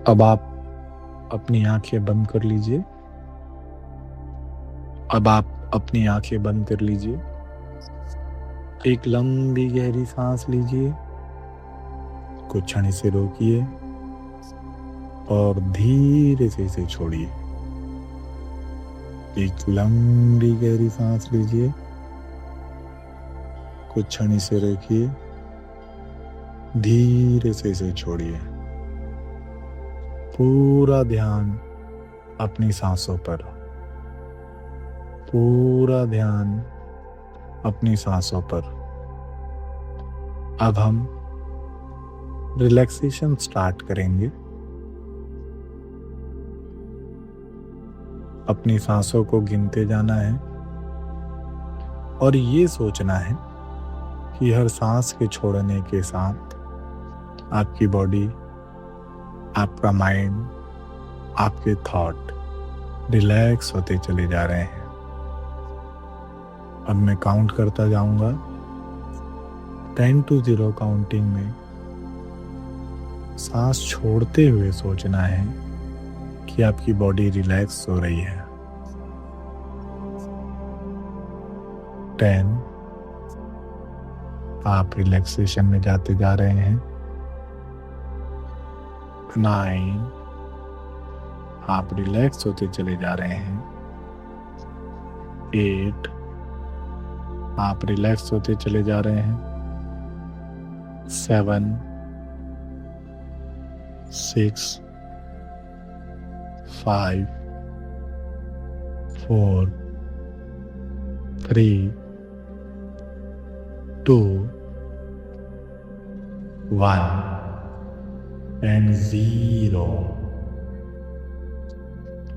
अब आप अपनी आंखें बंद कर लीजिए। अब आप अपनी आंखें बंद कर लीजिए। एक लंबी गहरी सांस लीजिए। कुछ क्षण इसे रोकिए और धीरे से इसे छोड़िए। एक लंबी गहरी सांस लीजिए। कुछ क्षण इसे रोकिए, धीरे से इसे छोड़िए। पूरा ध्यान अपनी सांसों पर। पूरा ध्यान अपनी सांसों पर। अब हम रिलैक्सेशन स्टार्ट करेंगे। अपनी सांसों को गिनते जाना है और ये सोचना है कि हर सांस के छोड़ने के साथ आपकी बॉडी, आपका माइंड, आपके थॉट रिलैक्स होते चले जा रहे हैं। अब मैं काउंट करता जाऊंगा। 10 to 0 काउंटिंग में सांस छोड़ते हुए सोचना है कि आपकी बॉडी रिलैक्स हो रही है। 10, आप रिलैक्सेशन में जाते जा रहे हैं। 9, आप रिलैक्स होते चले जा रहे हैं। 8, आप रिलैक्स होते चले जा रहे हैं। 7, 6, 5, 4, 3, 2, 1 एंड 0।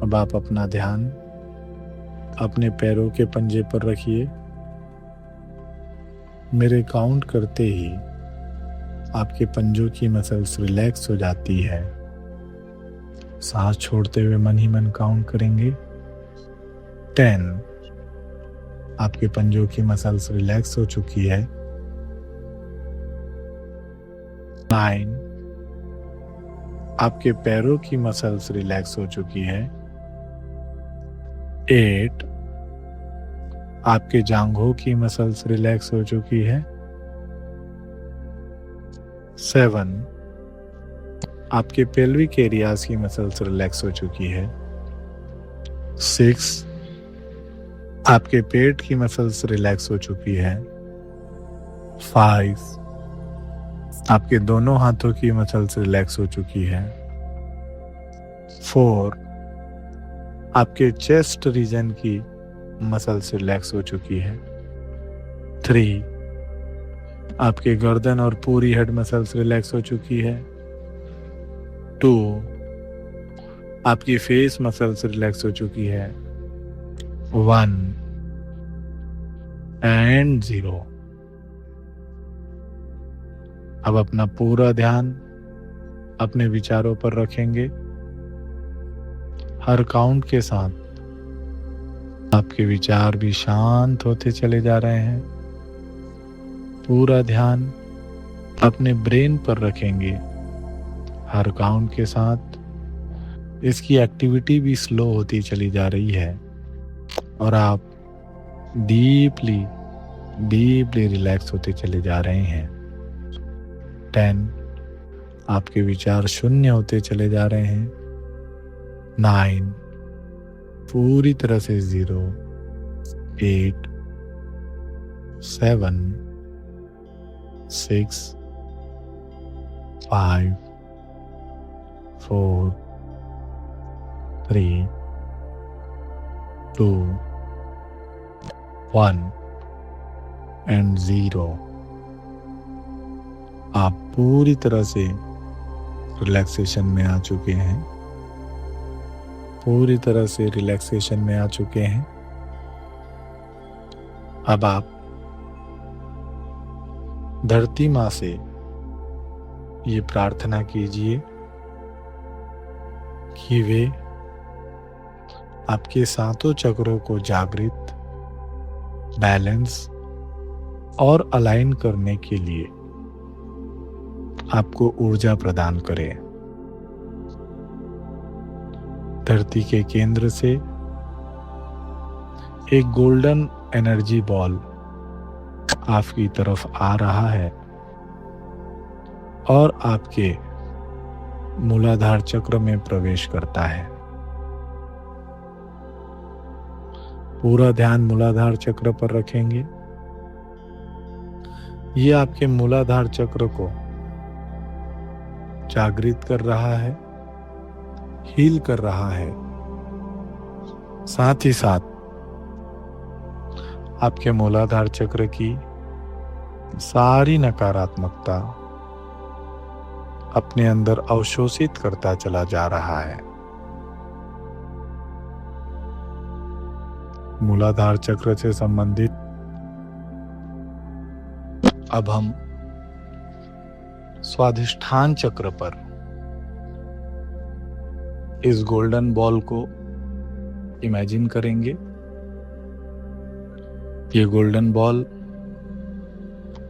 अब आप अपना ध्यान अपने पैरों के पंजे पर रखिए। मेरे काउंट करते ही आपके पंजों की मसल्स रिलैक्स हो जाती है। सांस छोड़ते हुए मन ही मन काउंट करेंगे। 10, आपके पंजों की मसल्स रिलैक्स हो चुकी है। 9, आपके पैरों की मसल्स रिलैक्स हो चुकी है। 8, आपके जांघों की मसल्स रिलैक्स हो चुकी है। 7, आपके पेल्विक एरियाज की मसल्स रिलैक्स हो चुकी है। 6, आपके पेट की मसल्स रिलैक्स हो चुकी है। 5, आपके दोनों हाथों की मसल्स रिलैक्स हो चुकी है। 4, आपके चेस्ट रीजन की मसल्स रिलैक्स हो चुकी है। 3, आपके गर्दन और पूरी हेड मसल्स रिलैक्स हो चुकी है। 2, आपकी फेस मसल्स रिलैक्स हो चुकी है। 1 एंड 0। अब अपना पूरा ध्यान अपने विचारों पर रखेंगे। हर काउंट के साथ आपके विचार भी शांत होते चले जा रहे हैं। पूरा ध्यान अपने ब्रेन पर रखेंगे। हर काउंट के साथ इसकी एक्टिविटी भी स्लो होती चली जा रही है और आप डीपली रिलैक्स होते चले जा रहे हैं। 10, आपके विचार शून्य होते चले जा रहे हैं। 9, पूरी तरह से 0। 8, 7, 6, 5, 4, 3, 2, 1 एंड 0। आप पूरी तरह से रिलैक्सेशन में आ चुके हैं। पूरी तरह से रिलैक्सेशन में आ चुके हैं। अब आप धरती माँ से ये प्रार्थना कीजिए कि वे आपके सातों चक्रों को जागृत, बैलेंस और अलाइन करने के लिए आपको ऊर्जा प्रदान करें। धरती के केंद्र से एक गोल्डन एनर्जी बॉल आपकी तरफ आ रहा है और आपके मूलाधार चक्र में प्रवेश करता है। पूरा ध्यान मूलाधार चक्र पर रखेंगे। ये आपके मूलाधार चक्र को जागृत कर रहा है, हील कर रहा है। साथ ही साथ आपके मूलाधार चक्र की सारी नकारात्मकता अपने अंदर अवशोषित करता चला जा रहा है। मूलाधार चक्र से संबंधित अब हम स्वाधिष्ठान चक्र पर इस गोल्डन बॉल को इमेजिन करेंगे। ये गोल्डन बॉल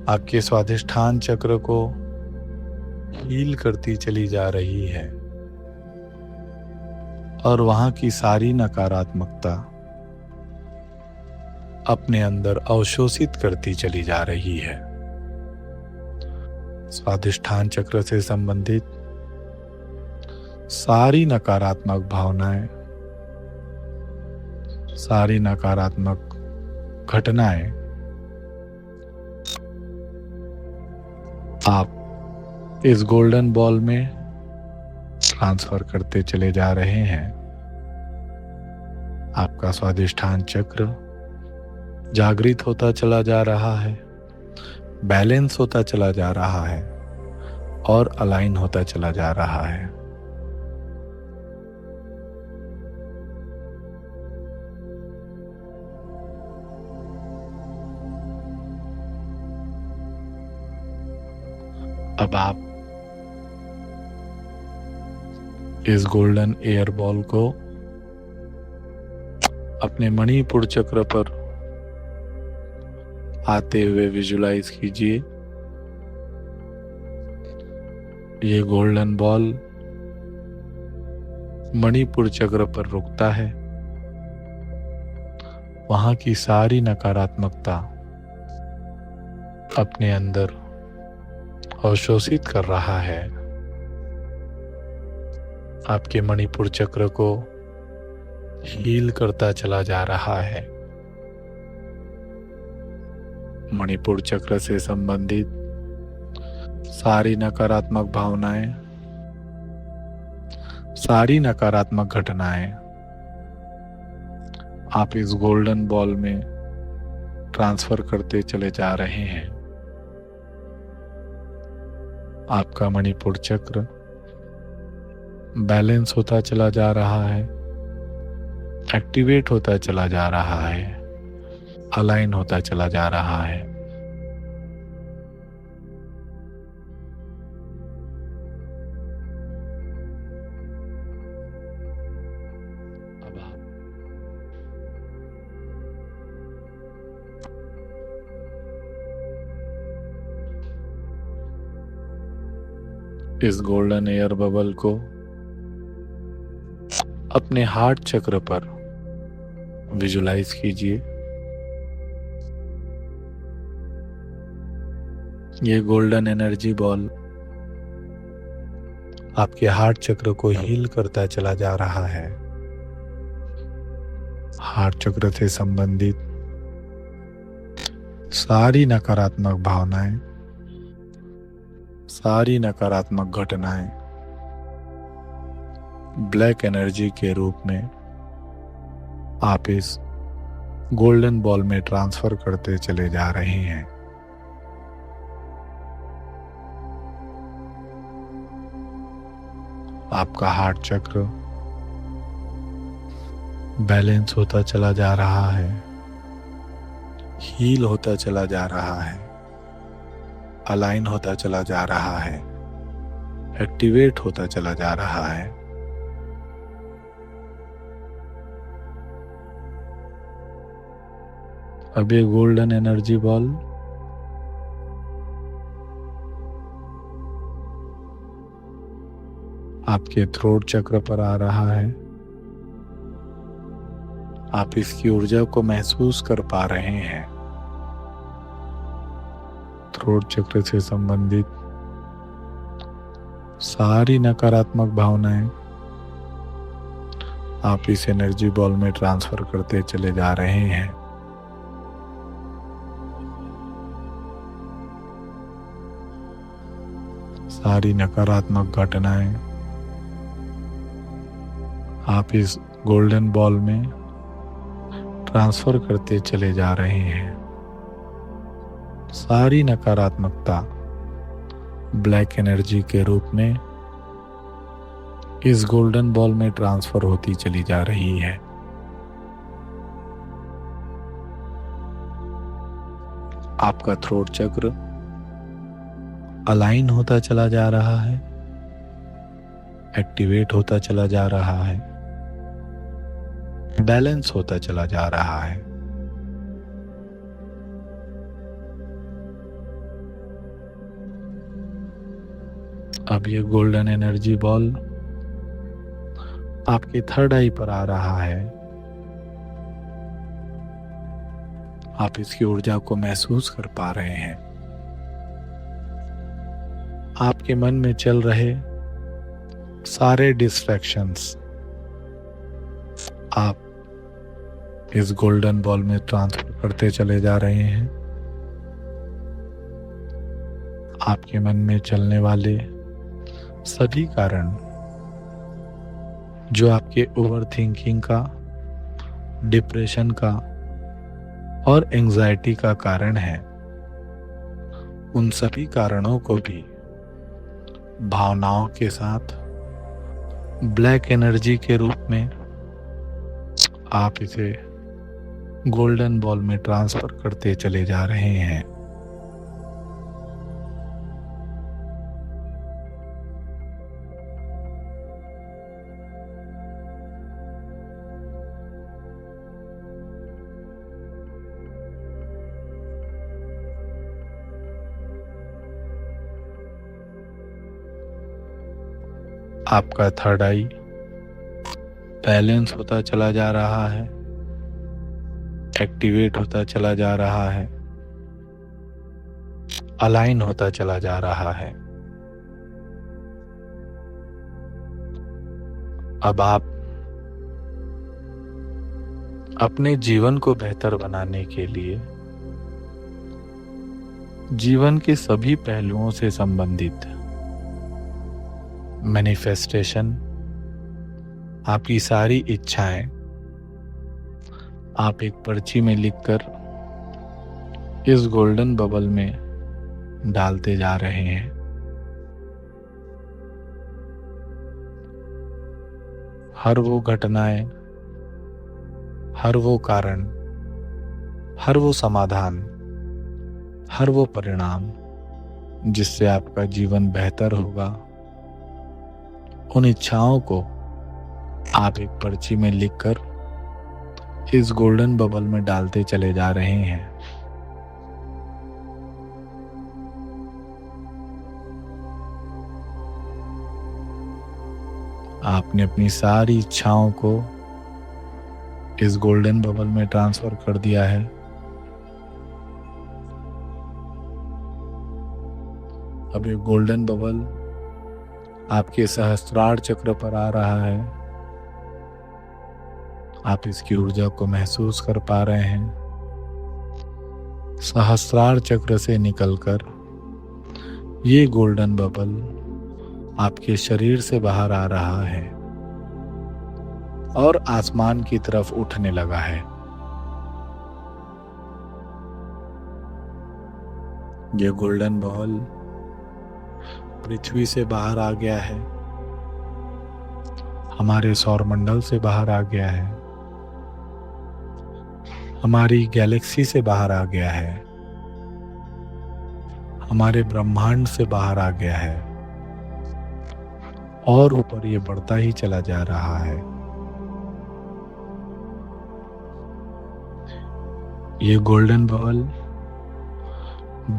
आपके स्वाधिष्ठान चक्र को हील करती चली जा रही है और वहां की सारी नकारात्मकता अपने अंदर अवशोषित करती चली जा रही है। स्वाधिष्ठान चक्र से संबंधित सारी नकारात्मक भावनाएं, सारी नकारात्मक घटनाएं आप इस गोल्डन बॉल में ट्रांसफर करते चले जा रहे हैं। आपका स्वाधिष्ठान चक्र जागृत होता चला जा रहा है, बैलेंस होता चला जा रहा है और अलाइन होता चला जा रहा है। अब आप इस गोल्डन एयर बॉल को अपने मणिपुर चक्र पर आते हुए विजुलाइज कीजिए। ये गोल्डन बॉल मणिपुर चक्र पर रुकता है। वहां की सारी नकारात्मकता अपने अंदर अवशोषित कर रहा है। आपके मणिपुर चक्र को हील करता चला जा रहा है। मणिपुर चक्र से संबंधित सारी नकारात्मक भावनाएं, सारी नकारात्मक घटनाएं आप इस गोल्डन बॉल में ट्रांसफर करते चले जा रहे हैं। आपका मणिपुर चक्र बैलेंस होता चला जा रहा है, एक्टिवेट होता चला जा रहा है, अलाइन होता चला जा रहा है। अब आप इस गोल्डन एयर बबल को अपने हार्ट चक्र पर विजुलाइज कीजिए। ये गोल्डन एनर्जी बॉल आपके हार्ट चक्र को हील करता चला जा रहा है। हार्ट चक्र से संबंधित सारी नकारात्मक भावनाएं, सारी नकारात्मक घटनाएं ब्लैक एनर्जी के रूप में आप इस गोल्डन बॉल में ट्रांसफर करते चले जा रहे हैं। आपका हार्ट चक्र बैलेंस होता चला जा रहा है, हील होता चला जा रहा है, अलाइन होता चला जा रहा है, एक्टिवेट होता चला जा रहा है। अब ये गोल्डन एनर्जी बॉल आपके थ्रोट चक्र पर आ रहा है, आप इसकी ऊर्जा को महसूस कर पा रहे हैं। थ्रोट चक्र से संबंधित सारी नकारात्मक भावनाएं आप इस एनर्जी बॉल में ट्रांसफर करते चले जा रहे हैं। सारी नकारात्मक घटनाएं आप इस गोल्डन बॉल में ट्रांसफर करते चले जा रहे हैं। सारी नकारात्मकता ब्लैक एनर्जी के रूप में इस गोल्डन बॉल में ट्रांसफर होती चली जा रही है। आपका थ्रोट चक्र अलाइन होता चला जा रहा है, एक्टिवेट होता चला जा रहा है, बैलेंस होता चला जा रहा है। अब ये गोल्डन एनर्जी बॉल आपके थर्ड आई पर आ रहा है। आप इसकी ऊर्जा को महसूस कर पा रहे हैं। आपके मन में चल रहे सारे डिस्ट्रैक्शंस आप इस गोल्डन बॉल में ट्रांसफर करते चले जा रहे हैं। आपके मन में चलने वाले सभी कारण जो आपके ओवर थिंकिंग का, डिप्रेशन का और एंजाइटी का कारण है, उन सभी कारणों को भी भावनाओं के साथ ब्लैक एनर्जी के रूप में आप इसे गोल्डन बॉल में ट्रांसफर करते चले जा रहे हैं। आपका थर्ड आई बैलेंस होता चला जा रहा है, एक्टिवेट होता चला जा रहा है, अलाइन होता चला जा रहा है। अब आप अपने जीवन को बेहतर बनाने के लिए जीवन के सभी पहलुओं से संबंधित मैनिफेस्टेशन, आपकी सारी इच्छाएं आप एक पर्ची में लिखकर इस गोल्डन बबल में डालते जा रहे हैं। हर वो घटनाएं, हर वो कारण, हर वो समाधान, हर वो परिणाम जिससे आपका जीवन बेहतर होगा, उन इच्छाओं को आप एक पर्ची में लिखकर इस गोल्डन बबल में डालते चले जा रहे हैं। आपने अपनी सारी इच्छाओं को इस गोल्डन बबल में ट्रांसफर कर दिया है। अब ये गोल्डन बबल आपके सहस्त्रार चक्र पर आ रहा है। आप इसकी ऊर्जा को महसूस कर पा रहे हैं। सहस्त्रार चक्र से निकलकर ये गोल्डन बबल आपके शरीर से बाहर आ रहा है और आसमान की तरफ उठने लगा है। ये गोल्डन बॉल पृथ्वी से बाहर आ गया है, हमारे सौरमंडल से बाहर आ गया है, हमारी गैलेक्सी से बाहर आ गया है, हमारे ब्रह्मांड से बाहर आ गया है और ऊपर ये बढ़ता ही चला जा रहा है। ये गोल्डन बॉल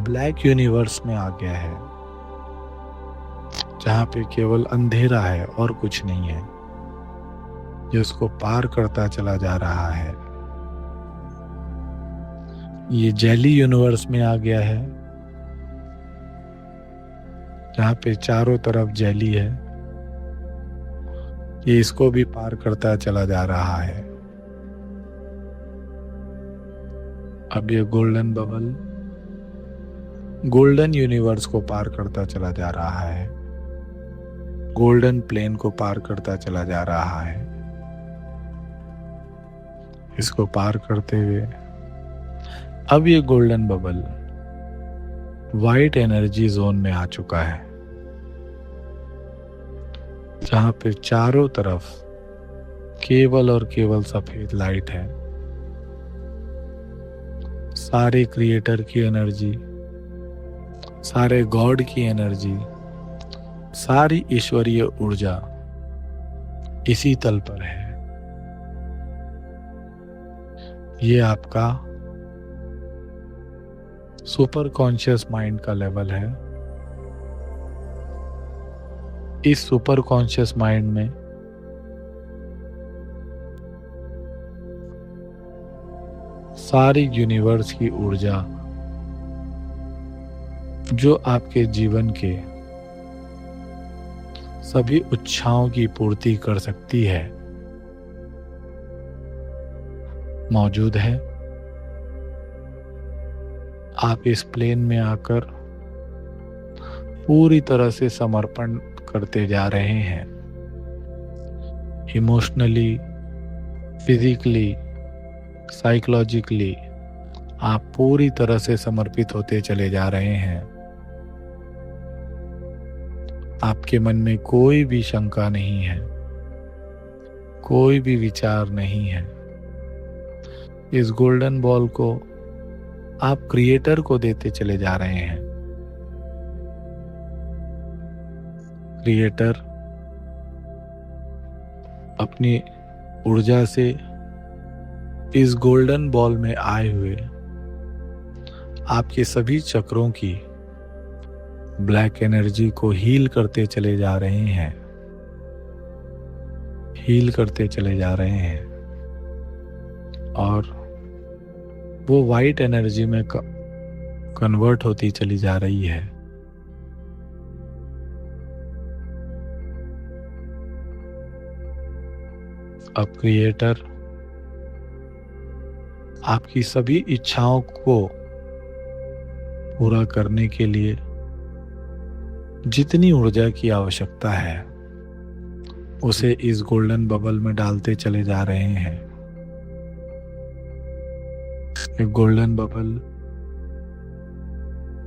ब्लैक यूनिवर्स में आ गया है, जहां पे केवल अंधेरा है और कुछ नहीं है। ये उसको पार करता चला जा रहा है। ये जेली यूनिवर्स में आ गया है, जहाँ पे चारों तरफ जेली है। ये इसको भी पार करता चला जा रहा है। अब ये गोल्डन बबल गोल्डन यूनिवर्स को पार करता चला जा रहा है, गोल्डन प्लेन को पार करता चला जा रहा है। इसको पार करते हुए अब ये golden bubble white energy zone में आ चुका है, जहां पे चारों तरफ केवल और केवल सफेद लाइट है। सारे क्रिएटर की एनर्जी, सारे गॉड की एनर्जी, सारी ईश्वरीय ऊर्जा इसी तल पर है। ये आपका सुपर कॉन्शियस माइंड का लेवल है। इस सुपर कॉन्शियस माइंड में सारी यूनिवर्स की ऊर्जा जो आपके जीवन के सभी इच्छाओं की पूर्ति कर सकती है, मौजूद है। आप इस प्लेन में आकर पूरी तरह से समर्पण करते जा रहे हैं। इमोशनली, फिजिकली, साइकोलॉजिकली आप पूरी तरह से समर्पित होते चले जा रहे हैं। आपके मन में कोई भी शंका नहीं है, कोई भी विचार नहीं है। इस गोल्डन बॉल को आप क्रिएटर को देते चले जा रहे हैं। क्रिएटर अपनी ऊर्जा से इस गोल्डन बॉल में आए हुए आपके सभी चक्रों की ब्लैक एनर्जी को हील करते चले जा रहे हैं, हील करते चले जा रहे हैं, और वो वाइट एनर्जी में कन्वर्ट होती चली जा रही है। अब क्रिएटर आपकी सभी इच्छाओं को पूरा करने के लिए जितनी ऊर्जा की आवश्यकता है उसे इस गोल्डन बबल में डालते चले जा रहे हैं। एक गोल्डन बबल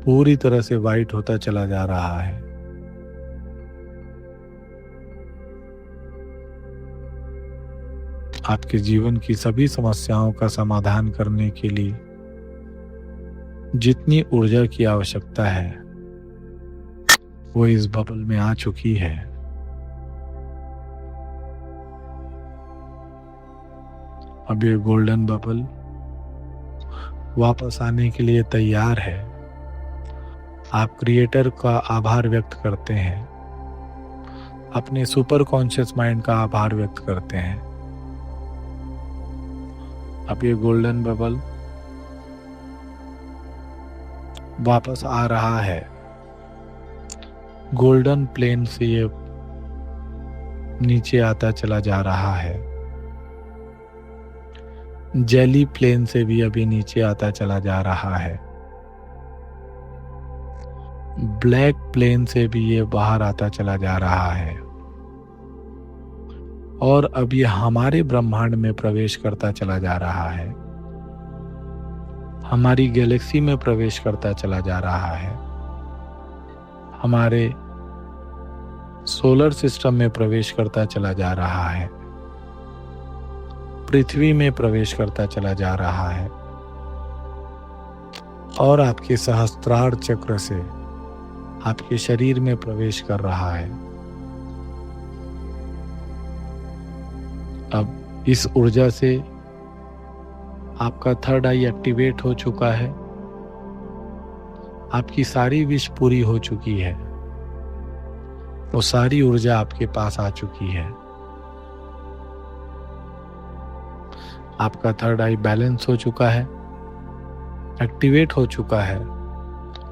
पूरी तरह से वाइट होता चला जा रहा है। आपके जीवन की सभी समस्याओं का समाधान करने के लिए जितनी ऊर्जा की आवश्यकता है वो इस बबल में आ चुकी है। अब ये गोल्डन बबल वापस आने के लिए तैयार है। आप क्रिएटर का आभार व्यक्त करते हैं, अपने सुपर कॉन्शियस माइंड का आभार व्यक्त करते हैं। अब ये गोल्डन बबल वापस आ रहा है। गोल्डन प्लेन से ये नीचे आता चला जा रहा है। जेली प्लेन से भी अभी नीचे आता चला जा रहा है। ब्लैक प्लेन से भी ये बाहर आता चला जा रहा है, और अब ये हमारे ब्रह्मांड में प्रवेश करता चला जा रहा है, हमारी गैलेक्सी में प्रवेश करता चला जा रहा है, हमारे सोलर सिस्टम में प्रवेश करता चला जा रहा है, पृथ्वी में प्रवेश करता चला जा रहा है, और आपके सहस्त्रार चक्र से आपके शरीर में प्रवेश कर रहा है। अब इस ऊर्जा से आपका थर्ड आई एक्टिवेट हो चुका है। आपकी सारी विश पूरी हो चुकी है। वो सारी ऊर्जा आपके पास आ चुकी है। आपका थर्ड आई बैलेंस हो चुका है। एक्टिवेट हो चुका है,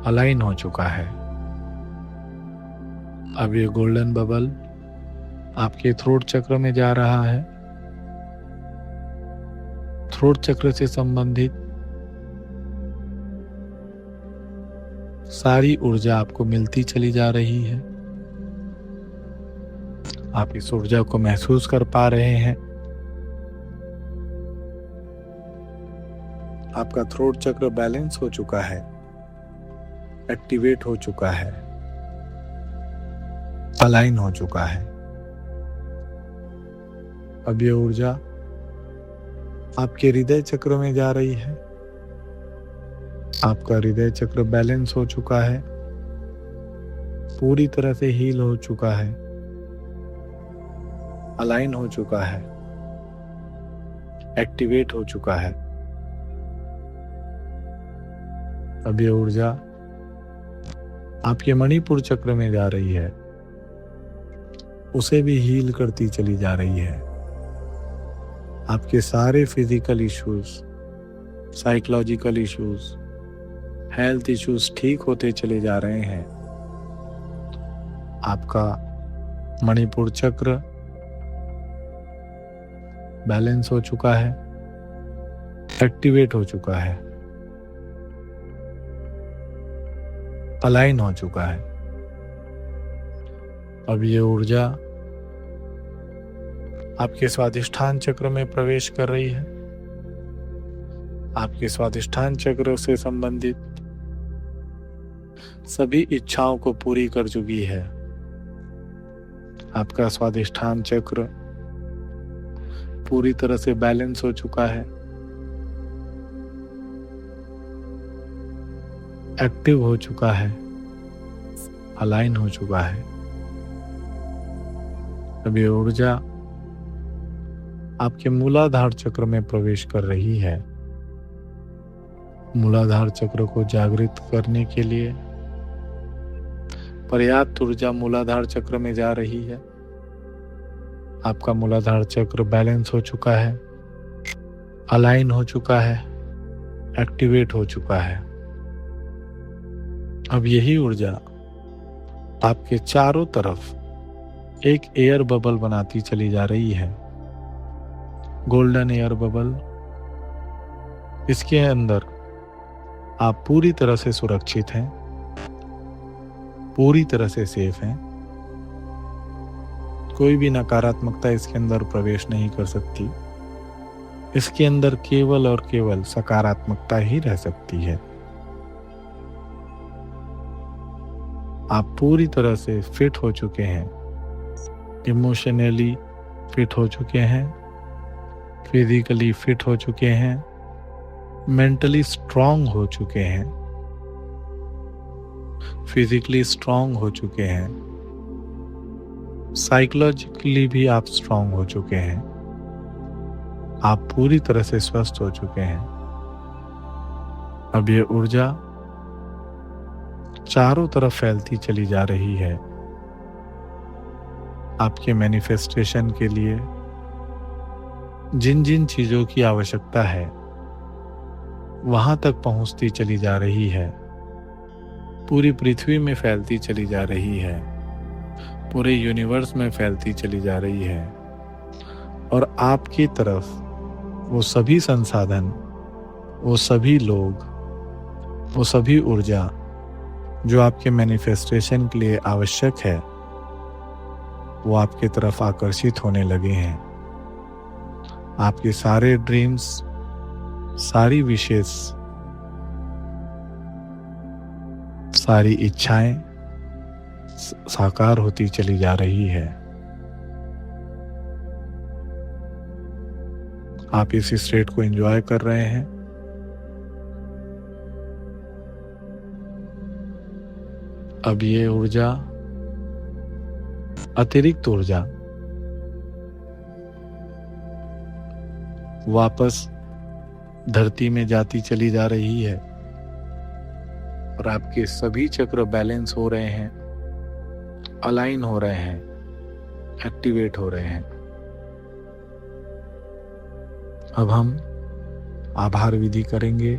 अलाइन हो चुका है। अब ये गोल्डन बबल आपके थ्रोट चक्र में जा रहा है। थ्रोट चक्र से संबंधित सारी ऊर्जा आपको मिलती चली जा रही है। आप इस ऊर्जा को महसूस कर पा रहे हैं। आपका थ्रोट चक्र बैलेंस हो चुका है, एक्टिवेट हो चुका है, अलाइन हो चुका है। अब ये ऊर्जा आपके हृदय चक्र में जा रही है। आपका हृदय चक्र बैलेंस हो चुका है, पूरी तरह से हील हो चुका है, अलाइन हो चुका है, एक्टिवेट हो चुका है। अब ये ऊर्जा आपके मणिपुर चक्र में जा रही है, उसे भी हील करती चली जा रही है। आपके सारे physical issues, psychological issues, health issues ठीक होते चले जा रहे हैं। आपका मणिपुर चक्र बैलेंस हो चुका है, एक्टिवेट हो चुका है, अलाइन हो चुका है। अब ये ऊर्जा आपके स्वादिष्ठान चक्र में प्रवेश कर रही है। आपके स्वादिष्ठान चक्र से संबंधित सभी इच्छाओं को पूरी कर चुकी है। आपका स्वादिष्ठान चक्र पूरी तरह से बैलेंस हो चुका है, एक्टिव हो चुका है, अलाइन हो चुका है। अब ये ऊर्जा आपके मूलाधार चक्र में प्रवेश कर रही है। मूलाधार चक्र को जागृत करने के लिए पर्याप्त ऊर्जा मूलाधार चक्र में जा रही है। आपका मूलाधार चक्र बैलेंस हो चुका है, अलाइन हो चुका है, एक्टिवेट हो चुका है। अब यही ऊर्जा आपके चारों तरफ एक एयर बबल बनाती चली जा रही है, गोल्डन एयर बबल। इसके अंदर आप पूरी तरह से सुरक्षित हैं, पूरी तरह से सेफ हैं। कोई भी नकारात्मकता इसके अंदर प्रवेश नहीं कर सकती। इसके अंदर केवल और केवल सकारात्मकता ही रह सकती है। आप पूरी तरह से फिट हो चुके हैं, इमोशनली फिट हो चुके हैं, फिजिकली फिट हो चुके हैं, मेंटली स्ट्रांग हो चुके हैं, फिजिकली स्ट्रांग हो चुके हैं, साइकोलॉजिकली भी आप स्ट्रांग हो चुके हैं। आप पूरी तरह से स्वस्थ हो चुके हैं। अब ये ऊर्जा चारों तरफ फैलती चली जा रही है। आपके मैनिफेस्टेशन के लिए जिन जिन चीजों की आवश्यकता है वहां तक पहुंचती चली जा रही है, पूरी पृथ्वी में फैलती चली जा रही है, पूरे यूनिवर्स में फैलती चली जा रही है। और आपकी तरफ वो सभी संसाधन, वो सभी लोग, वो सभी ऊर्जा जो आपके मैनिफेस्टेशन के लिए आवश्यक है, वो आपकी तरफ आकर्षित होने लगे हैं। आपके सारे ड्रीम्स, सारी विशेष, सारी इच्छाएं साकार होती चली जा रही है। आप इस स्टेट को एंजॉय कर रहे हैं। अब ये ऊर्जा, अतिरिक्त ऊर्जा वापस धरती में जाती चली जा रही है और आपके सभी चक्र बैलेंस हो रहे हैं, अलाइन हो रहे हैं, एक्टिवेट हो रहे हैं। अब हम आभार विधि करेंगे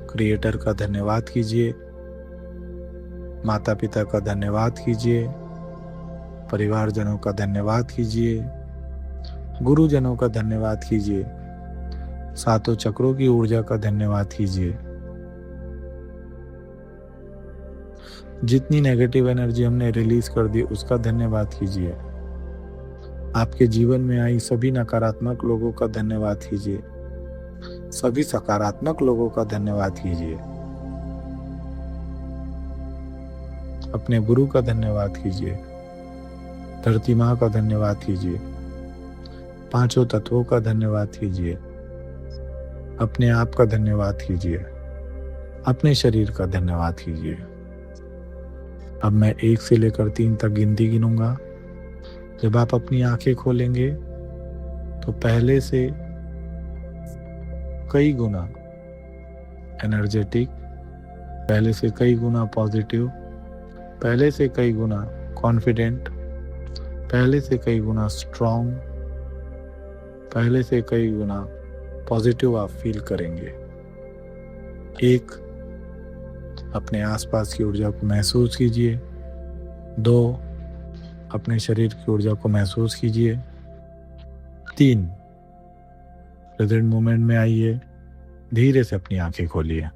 क्रिएटर का धन्यवाद कीजिए, माता पिता का धन्यवाद कीजिए, परिवारजनों का धन्यवाद कीजिए, गुरुजनों का धन्यवाद कीजिए, सातों चक्रों की ऊर्जा का धन्यवाद कीजिए। जितनी नेगेटिव एनर्जी हमने रिलीज कर दी उसका धन्यवाद कीजिए। आपके जीवन में आई सभी नकारात्मक लोगों का धन्यवाद कीजिए, सभी सकारात्मक लोगों का धन्यवाद कीजिए। अपने गुरु का धन्यवाद कीजिए, धरती माँ का धन्यवाद कीजिए, पांचों तत्वों का धन्यवाद कीजिए, अपने आप का धन्यवाद कीजिए, अपने शरीर का धन्यवाद कीजिए। अब मैं 1 से लेकर 3 तक गिनती गिनूंगा। जब आप अपनी आंखें खोलेंगे तो पहले से कई गुना एनर्जेटिक, पहले से कई गुना पॉजिटिव, पहले से कई गुना कॉन्फिडेंट, पहले से कई गुना स्ट्रॉन्ग, पहले से कई गुना पॉजिटिव आप फील करेंगे। 1, अपने आसपास की ऊर्जा को महसूस कीजिए। 2, अपने शरीर की ऊर्जा को महसूस कीजिए। 3, प्रेजेंट मोमेंट में आइए, धीरे से अपनी आंखें खोलिए।